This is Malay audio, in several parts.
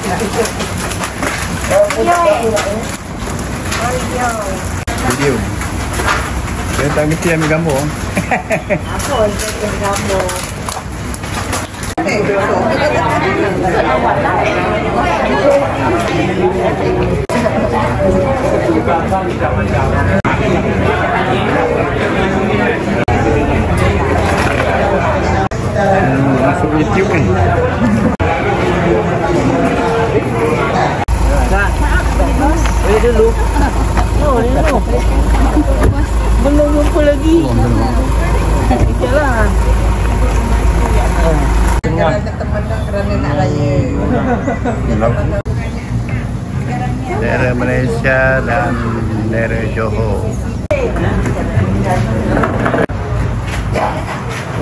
Video. Saya tak ngerti ambil gambar. Apa ambil gambar? Masuk YouTube ni. Boleh dulu. Oh, ni dulu. Belum jumpa lagi. Itulah. Kerana terpandang kerana nak raya. Daerah Malaysia dan daerah Johor.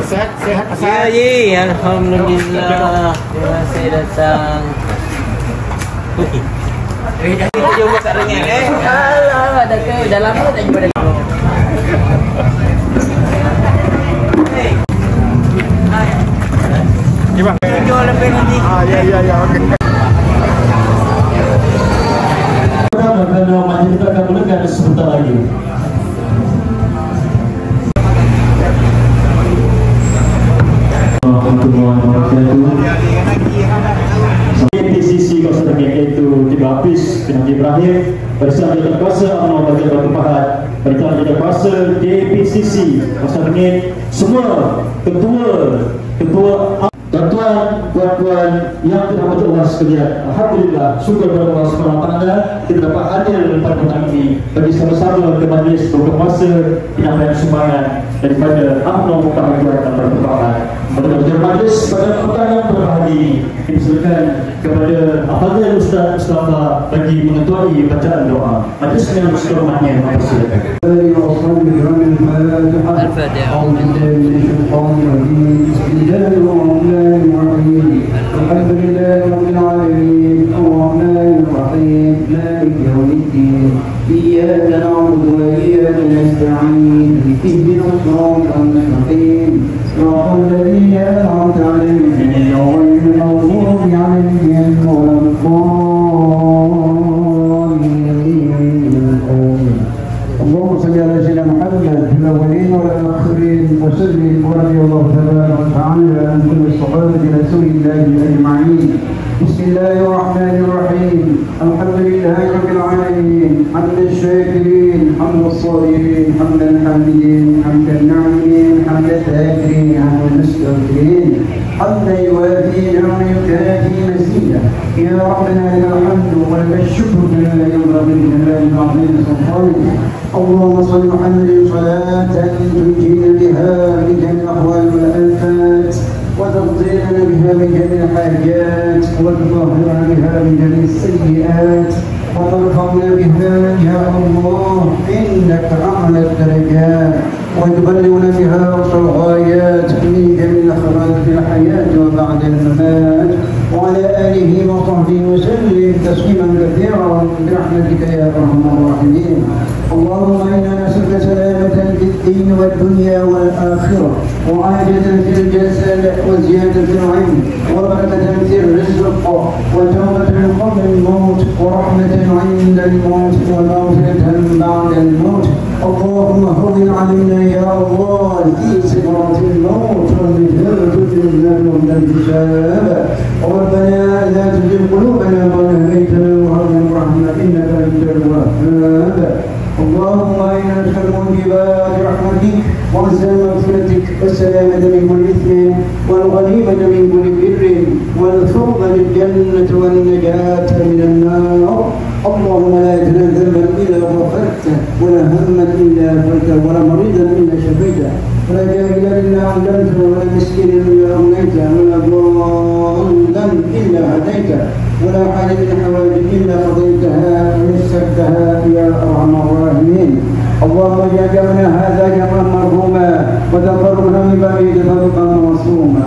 Sehat Ya, ye, alhamdulillah. Terima kasih datang. Kita jumpa kat Rengeng Alah, dah lama tak jumpa dah. Gimana? Jual lebih nanti. Ya, okey. Kerana majlis kita akan mulakan sebentar lagi. PCC kawasan Rengeng iaitu tiba habis penanti berakhir bersama Jabatan Kuasa UMNO Bahagian Batu Pahat bersama Jabatan Kuasa KPCC kawasan Rengeng, semua ketua tuan-tuan, puan-puan yang dirahmati Allah sekalian. Alhamdulillah, syukur kepada Allah SWT kita dapat hadir pada petang ini bagi sama-sama ke majlis berkuasa penyampaian sumbangan daripada UMNO Bahagian Batu Pahat. Pada majlis pada petang yang berbahagia ini dipersilakan kepada Al-Fadhil Ustaz Mustafa bagi mengetuai bacaan doa. Majlis yang berhormatnya, silakan. Al-Fatihah. الحمد لله رب العالمين الرحمن الرحيم مالك يوم الدين إياك نعبد وإياك نستعين اهدنا الصراط المستقيم صراط الذين أنعمت عليهم غير المغضوب عليهم ولا الضالين. اللهم صل على سيدنا محمد في الأولين والآخرين وسلم ورضي الله تبارك وتعالى عن كل الصحابة رسول الله أجمعين. بسم الله الرحمن الرحيم. الحمد لله رب العالمين حمد الشاكرين حمد الصابرين حمد الحامدين حمد الناعمين حمد الذاكرين حمد المستغفرين حمدا يوافي نعما يكافي مزيدا. يا ربنا لك الحمد ولك الشكر كما ينبغي لجلال العظيم سلطانك. اللهم صل محمد صلاة تنجينا بها من جميع الأهوال والآفات وتغطينا بها من جميع الحاجات وتطهرنا بها من جميع السيئات وترفعنا بها يا الله إنك أعلى الدرجات وتبلغنا بها أقصى الغايات من جميع الخيرات في الحياة وبعد الممات وعلى آله وصحبه وسلم تسليما كثيرا برحمتك يا أرحم الراحمين. اللهم إنا نسألك سلامة في الدين والدنيا والآخرة وعاجزا في الجسد وزيادة في العلم وبركة في الرزق وتوبة من قبل الموت ورحمة عند الموت ومغفرة بعد الموت. اللهم هون علينا يا الله في سكرات الموت والمجهد بالله من الحساب. ربنا لا تزغ قلوبنا بعد إذ هديتنا وهب لنا الرحمة إنك أنت الوهاب. اللهم إنا نسأل موجبات رحمتك وعزاء مغفرتك والسلامة من كل إثم والغنيمة من كل بر والفوز بالجنة والنجاة من النار. اللهم لا يدري ذنبا إلا غفرته ولا هما إلا فرجته ولا مريضا إلا شفيته ولا جاهلا إلا علمته ولا مسكينا إلا أغنيته ولا ضالا إلا هديته ولا حاجة من حوائج إلا قضيتها ويسرتها يا أرحم الراحمين. اللهم اجعل جمعنا هذا جمعا مرحوما وتفرقنا من بعده تفرقا معصوما.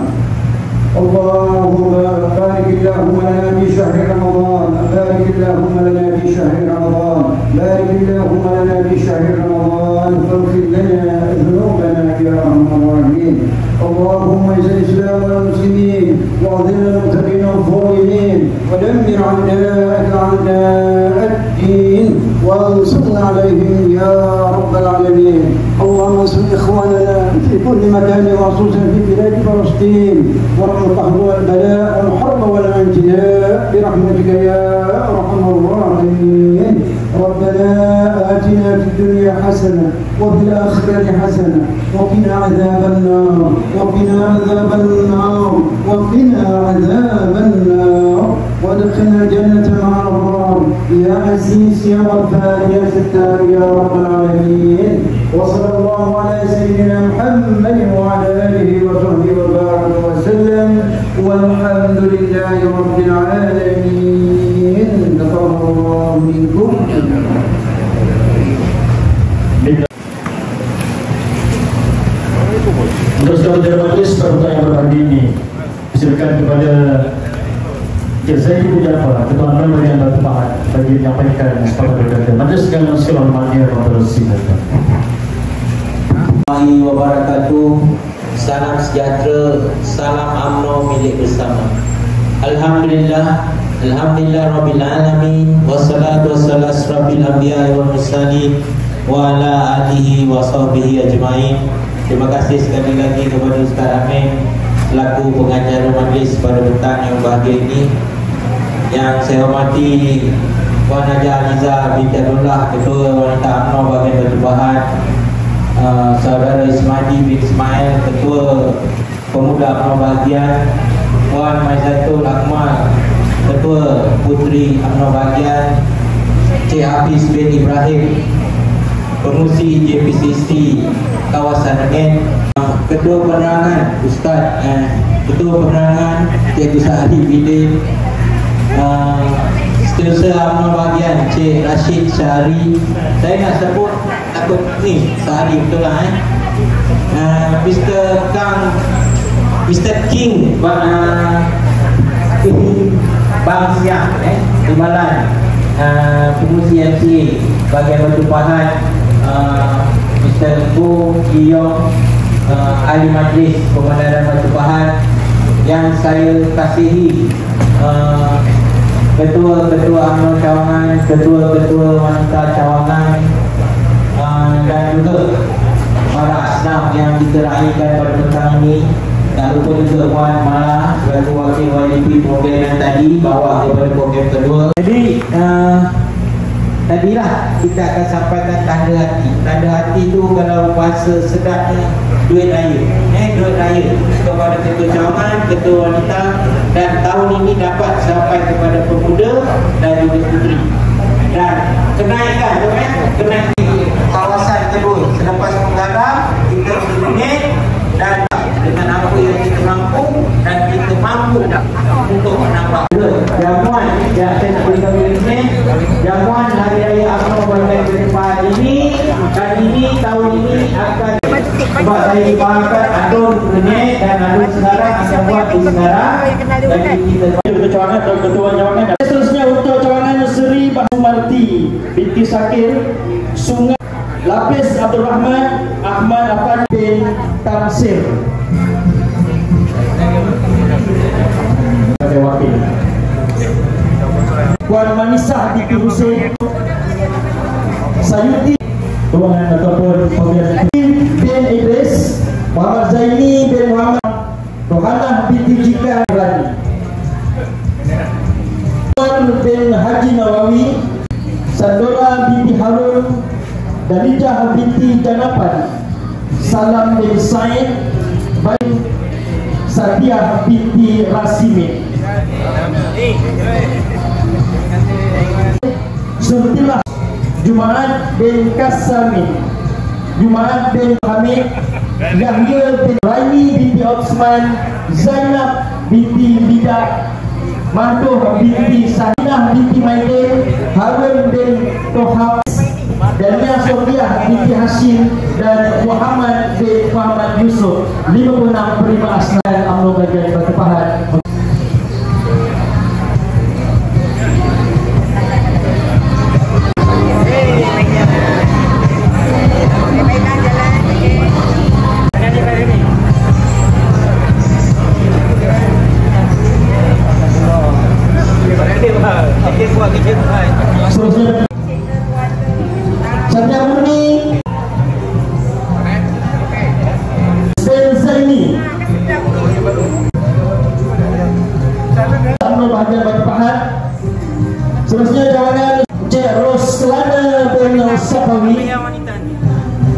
اللهم بارك اللهم لنا في شهر رمضان بارك اللهم لنا في شهر رمضان بارك اللهم لنا في شهر رمضان فاغفر لنا ذنوبنا يا ارحم الراحمين. اللهم اعز الاسلام والمسلمين واعذل المبتغين والظالمين ودمر أعداءك أعداء الدين وانصرنا عليهم يا رب العالمين. اللهم انصر إخواننا في كل مكان وخصوصا في بلاد فلسطين ورحم القهر والبلاء والحرب والانجلاء برحمتك يا أرحم الراحمين. ربنا آتنا في الدنيا حسنة وفي الآخرة حسنة وقنا عذاب النار وقنا عذاب النار وقنا عذاب النار وادخلنا الجنة مع الأبرار يا عزيز يا غفار يا ستار يا رب العالمين. وصلى الله على سيدنا محمد وعلى آله وصحبه وبارك وسلم والحمد لله رب العالمين. تقبل الله منكم. Untuk saudara majlis pertanyaan yang berhadi ini silakan kepada Cik Zaidi Pujafa, Ketua Nomor yang bertepat bagi menyampaikan sepatutnya berkata. Majlis segala sekolah mania bersilakan. Assalamualaikum wabarakatuh. Salam sejahtera, salam amno milik bersama. Alhamdulillah, alhamdulillah rabbil alamin, wassalatu wassalamu asrafil anbiya'i wal mursalin wa ala alihi wa sahbihi ajmain. Terima kasih sekali lagi kepada Ustaz Amin selaku pengacara majlis pada petang yang bahagia ini. Yang saya hormati Puan Haji Aliza binti Abdullah, Ketua Wanita UMNO bahagian Batu Pahat, Saudara Ismadi bin Ismail, Ketua Pemuda UMNO bahagian, Puan Maizatul Akmal, Ketua Puteri UMNO bahagian, Cik Hafiz bin Ibrahim, Pengurusi JPCC kawasan Rengit, Ketua Penerangan Ustaz Ketua Penerangan Cikgu Sa'adi Bidin, Setiausaha UMNO bahagian Cik Rashid Syahari. Saya nak sebut takut ni Syahari betul lah Mr. King Bang Siang Timbalan, Pengurusi MCA bahagian Batu Pahat, Mr. Go Giyong, Ahli Majlis Pemandangan Batu Pahat, yang saya kasihi Ketua-Ketua UMNO Cawangan, Ketua-Ketua Wanita Cawangan, dan juga para asnaf yang diteraikan pada petang ini. Tak lupa juga Puan Mala sebagai wakil YDP program yang tadi bawa kepada program kedua. Jadi tadilah kita akan sampaikan tanda hati. Tanda hati itu kalau bahasa sedapnya duit raya. Duit raya kepada Ketua Cawangan, Ketua Wanita, dan tahun ini dapat sampai kepada pemuda dan juga puteri. Dan kenaikan kawasan tersebut selepas menggadang kita berminat dan dengan apa yang kita mampu dan kita mampu untuk menambah jamuan yang saya nak beritahu ini, jamuan Hari Raya UMNO bahagian Batu ini dan ini tahun ini akan sebab saya dipahamkan adun Rengit dan adun sekarang akan buat di sekarang. Jadi kita Ketua Cawangan atau Ketua Cawangan. Seterusnya untuk Cawangan Seri Bahsumarti binti Sakir, Sungai Lapis Abdul Rahman Ahmad Afan bin Tamsir. Wakil Puan Manisah binti Hussein Sayuti Tuan ataupun Pembiayaan bin Idris, Muhammad Zaini bin Muhammad, Rohanah binti Jika Rani, Tuan bin Haji Nawawi, Sandora binti Harun, Dalijah binti Janapan, Salam bin Said, Sadia binti Rasimin, Surtilah Jumaat bin Kasami, Jumaat bin Hamid, Yahya bin Raini binti Osman, Zainab binti Lidah, Mantuh binti Sahinah binti Maidin, Harun bin Tohab, Dania Sofiah binti Hashim, dan Muhammad bin Muhammad Yusuf. 56 penerima asnaf UMNO bahagian Batu Pahat. Seterusnya Satya Murni Spencer ini UMNO bahagian Batu Pahat. Seterusnya cawangan Cik Roslana bin Safawi.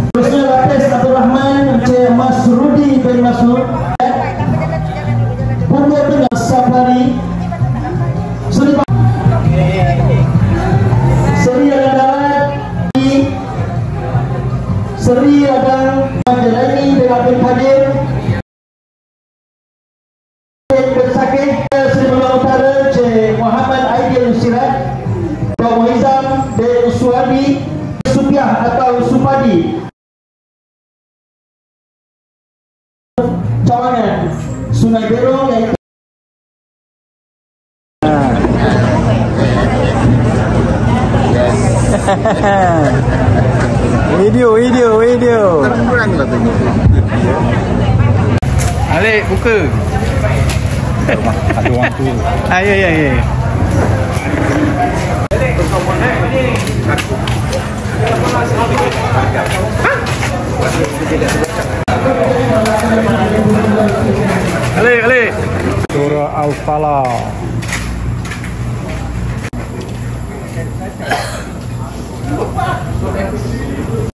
Seterusnya Lapis Abdul Rahman Cik Masrudi bin Masud. Punggol bin Safari. Seri Adang Seri Adang Jalani bin Abdul Qadir bin Sakih. Seri Malang Utara Cik Muhammad Aidil Sirat. Pak Muizam bin Suwadi Supiah atau Supadi. Cawangan Sungai Berong iaitu video. Kuranglah tengok. Alik, buka. Ada orang tu. Ya. Alik. Surah Al-Falaq.